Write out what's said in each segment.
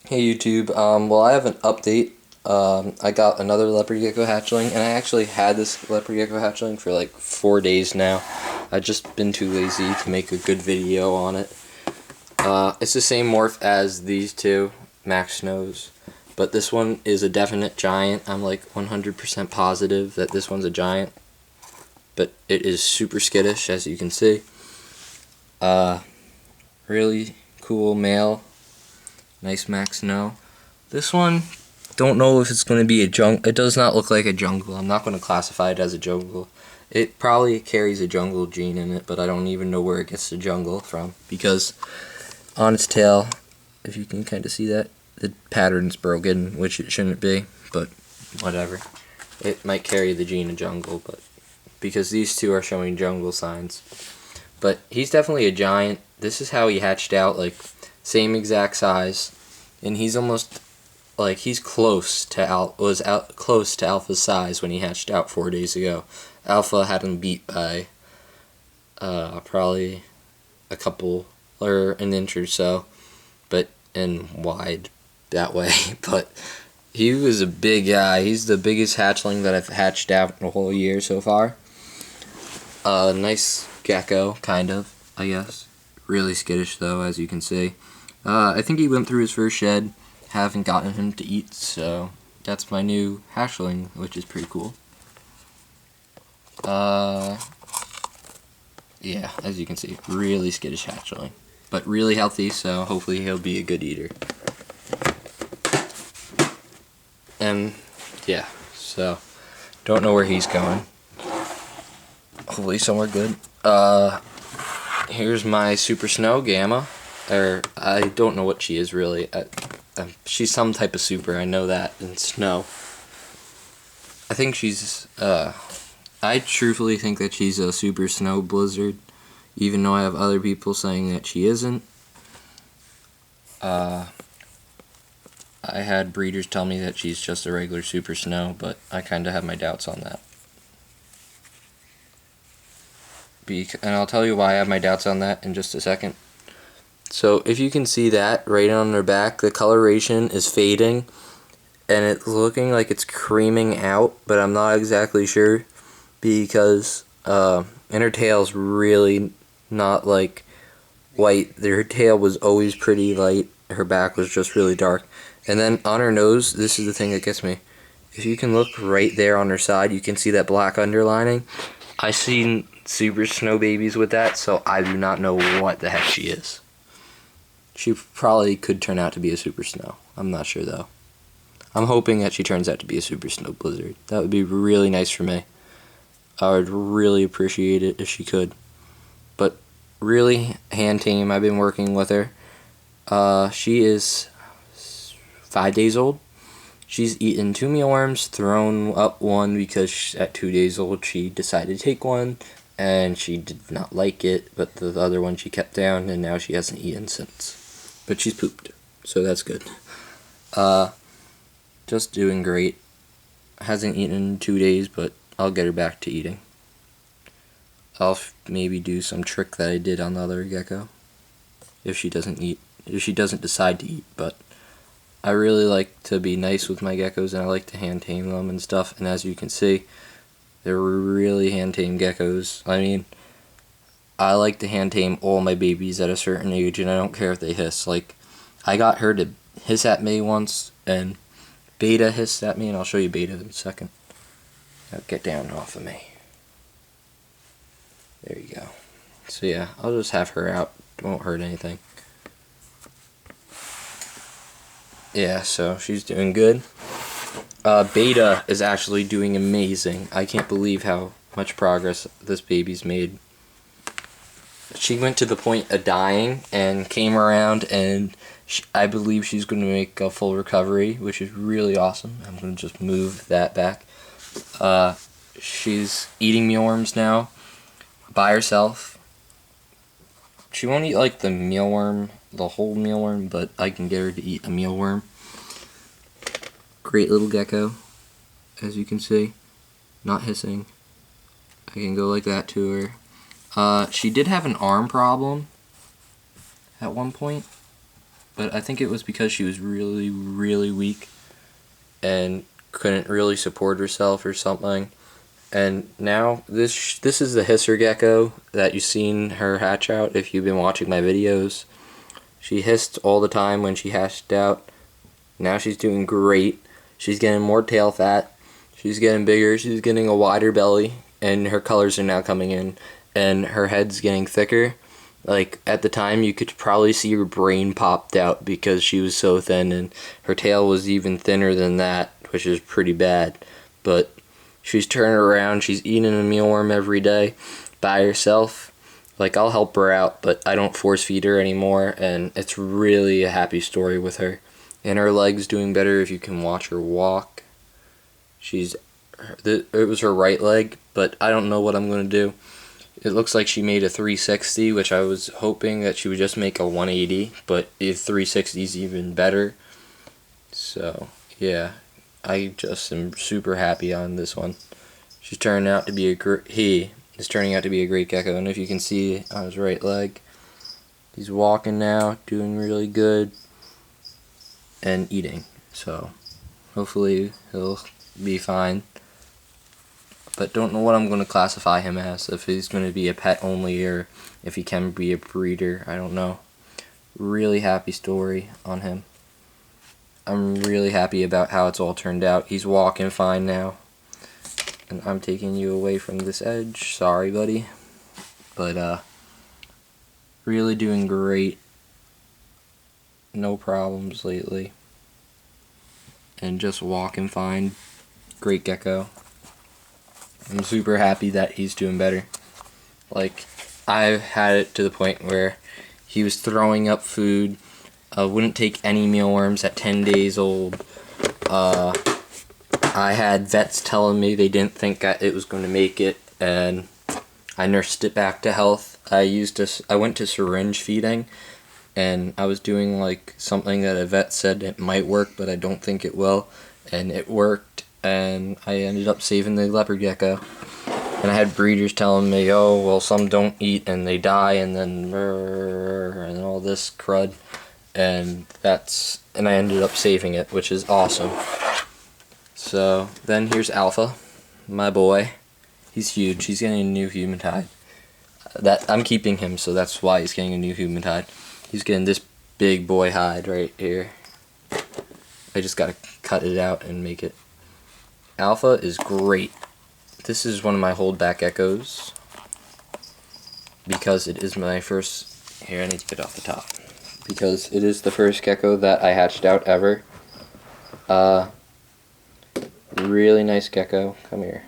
Hey YouTube, well I have an update. I got another leopard gecko hatchling, and I actually had this leopard gecko hatchling for like 4 days now. I've just been too lazy to make a good video on it. It's the same morph as these two, Max Snows, but this one is a definite giant. I'm like 100% positive that this one's a giant, but it is super skittish, as you can see. Really cool male. Nice Max Snow. This one, don't know if it's going to be a jungle. It does not look like a jungle. I'm not going to classify it as a jungle. It probably carries a jungle gene in it, but I don't even know where it gets the jungle from, because on its tail, if you can kind of see that, the pattern's broken, which it shouldn't be, but whatever. It might carry the gene of jungle, but because these two are showing jungle signs. But he's definitely a giant. This is how he hatched out, like same exact size, and he's almost like he's close to close to Alpha's size when he hatched out 4 days ago. Alpha had him beat by probably a couple or an inch or so, but and wide that way. But he was a big guy. He's the biggest hatchling that I've hatched out in a whole year so far. Nice gecko, kind of, I guess. Really skittish though, as you can see. I think he went through his first shed. Haven't gotten him to eat, so that's my new hatchling, which is pretty cool. Yeah, as you can see, really skittish hatchling, but really healthy, so hopefully he'll be a good eater. And yeah, so don't know where he's going. Hopefully somewhere good. Here's my Super Snow Gamma, or I don't know what she is really. She's some type of super, I know that, in snow. I think she's, I truthfully think that she's a super snow blizzard, even though I have other people saying that she isn't. I had breeders tell me that she's just a regular super snow, but I kind of have my doubts on that. And I'll tell you why I have my doubts on that in just a second. So if you can see that right on her back, the coloration is fading and it's looking like it's creaming out, but I'm not exactly sure because and her tail's really not like white. Her tail was always pretty light. Her back was just really dark. And then on her nose, this is the thing that gets me. If you can look right there on her side, you can see that black underlining. I've seen super snow babies with that, so I do not know what the heck she is. She probably could turn out to be a super snow. I'm not sure though. I'm hoping that she turns out to be a super snow blizzard. That would be really nice for me. I would really appreciate it if she could. But really hand tame. I've been working with her. She is 5 days old. She's eaten 2 mealworms, thrown up one because at 2 days old she decided to take one and she did not like it, but the other one she kept down and now she hasn't eaten since. But she's pooped, so that's good. Just doing great. Hasn't eaten in 2 days, but I'll get her back to eating. I'll maybe do some trick that I did on the other gecko if she doesn't decide to eat, but I really like to be nice with my geckos and I like to hand tame them and stuff, and as you can see, they're really hand tame geckos. I mean, I like to hand tame all my babies at a certain age, and I don't care if they hiss. Like, I got her to hiss at me once, and Beta hissed at me, and I'll show you Beta in a second. Now get down off of me. There you go. So yeah, I'll just have her out. It won't hurt anything. Yeah, so she's doing good. Beta is actually doing amazing. I can't believe how much progress this baby's made. She went to the point of dying and came around, and I believe she's going to make a full recovery, which is really awesome. I'm going to just move that back. She's eating mealworms now by herself. She won't eat like the mealworm, the whole mealworm, but I can get her to eat a mealworm. Great little gecko, as you can see. Not hissing. I can go like that to her. She did have an arm problem at one point. but I think it was because she was really, really weak and couldn't really support herself or something. And now this is the hisser gecko that you've seen her hatch out if you've been watching my videos. She hissed all the time when she hatched out. Now she's doing great. She's getting more tail fat. She's getting bigger. She's getting a wider belly, and her colors are now coming in, and her head's getting thicker. Like, at the time, you could probably see her brain popped out because she was so thin, and her tail was even thinner than that, which is pretty bad. But she's turning around. She's eating a mealworm every day by herself. Like, I'll help her out, but I don't force feed her anymore, and it's really a happy story with her. And her leg's doing better if you can watch her walk. It was her right leg, but I don't know what I'm going to do. It looks like she made a 360, which I was hoping that she would just make a 180, but if 360 is even better. So, yeah, I just am super happy on this one. He is turning out to be a great gecko, and if you can see on his right leg, he's walking now, doing really good, and eating. So, hopefully he'll be fine. But don't know what I'm going to classify him as, if he's going to be a pet only or if he can be a breeder. I don't know. Really happy story on him. I'm really happy about how it's all turned out. He's walking fine now. And I'm taking you away from this edge. Sorry, buddy. But, really doing great. No problems lately. And just walking fine. Great gecko. I'm super happy that he's doing better. Like, I've had it to the point where he was throwing up food, wouldn't take any mealworms at 10 days old. I had vets telling me they didn't think it was going to make it, and I nursed it back to health. I went to syringe feeding, and I was doing like something that a vet said it might work, but I don't think it will, and it worked. And I ended up saving the leopard gecko. And I had breeders telling me, oh, well, some don't eat and they die, and then and all this crud. And I ended up saving it, which is awesome. So then here's Alpha, my boy. He's huge. He's getting a new human hide. I'm keeping him, so that's why he's getting a new human hide. He's getting this big boy hide right here. I just gotta cut it out and make it. Alpha is great. This is one of my holdback geckos because it is my first. Here, I need to get off the top because it is the first gecko that I hatched out ever. Really nice gecko. Come here.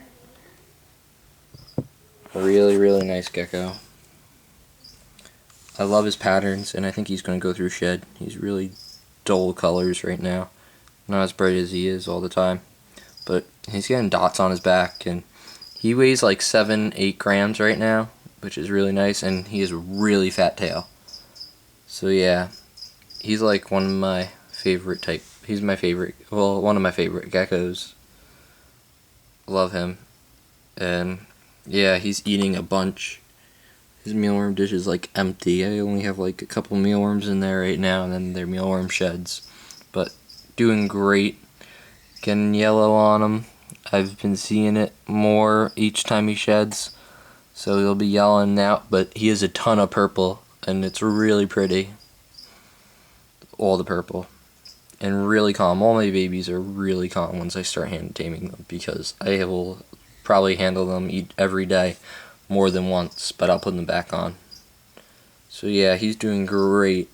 Really, really nice gecko. I love his patterns, and I think he's going to go through shed. He's really dull colors right now. Not as bright as he is all the time. But he's getting dots on his back, and he weighs like 7-8 grams right now, which is really nice, and he has a really fat tail. So yeah, he's like one of my favorite type. He's my favorite, well, one of my favorite geckos. Love him. And yeah, he's eating a bunch. His mealworm dish is like empty. I only have like a couple mealworms in there right now, and then they're mealworm sheds. But doing great. Getting yellow on him. I've been seeing it more each time he sheds, so he'll be yellowing out, but he has a ton of purple, and it's really pretty. All the purple. And really calm. All my babies are really calm once I start hand taming them, because I will probably handle them every day more than once, but I'll put them back on. So yeah, he's doing great.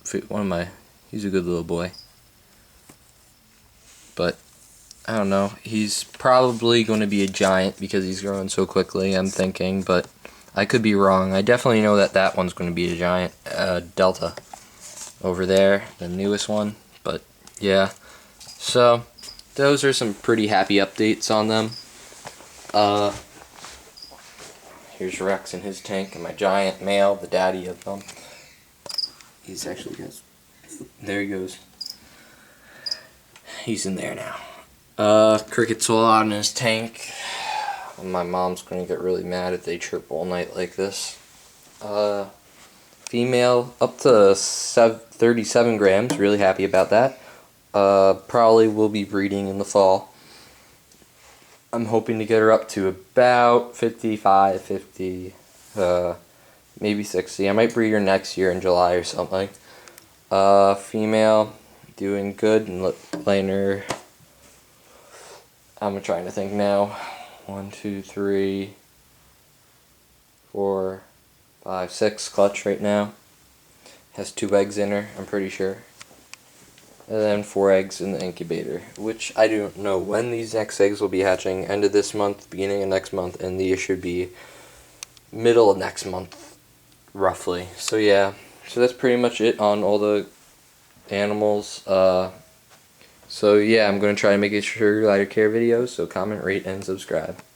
He's a good little boy. But I don't know, he's probably going to be a giant because he's growing so quickly, I'm thinking, but I could be wrong. I definitely know that one's going to be a giant. Delta over there, the newest one. But yeah, so those are some pretty happy updates on them. Here's Rex in his tank, and my giant male, the daddy of them. He's actually there he goes. He's in there now. Cricket's all out in his tank. My mom's gonna get really mad if they chirp all night like this. female up to 37 grams. Really happy about that. Probably will be breeding in the fall. I'm hoping to get her up to about 55, 50, maybe 60. I might breed her next year in July or something. Female, doing good and laying her. I'm trying to think now. 1, 2, 3, 4, 5, 6 clutch right now. Has 2 eggs in her, I'm pretty sure. And then 4 eggs in the incubator, which I don't know when these next eggs will be hatching. End of this month, beginning of next month, and these should be middle of next month, roughly. So yeah, so that's pretty much it on all the animals. So yeah, I'm going to try to make a sugar glider care video, so comment, rate, and subscribe.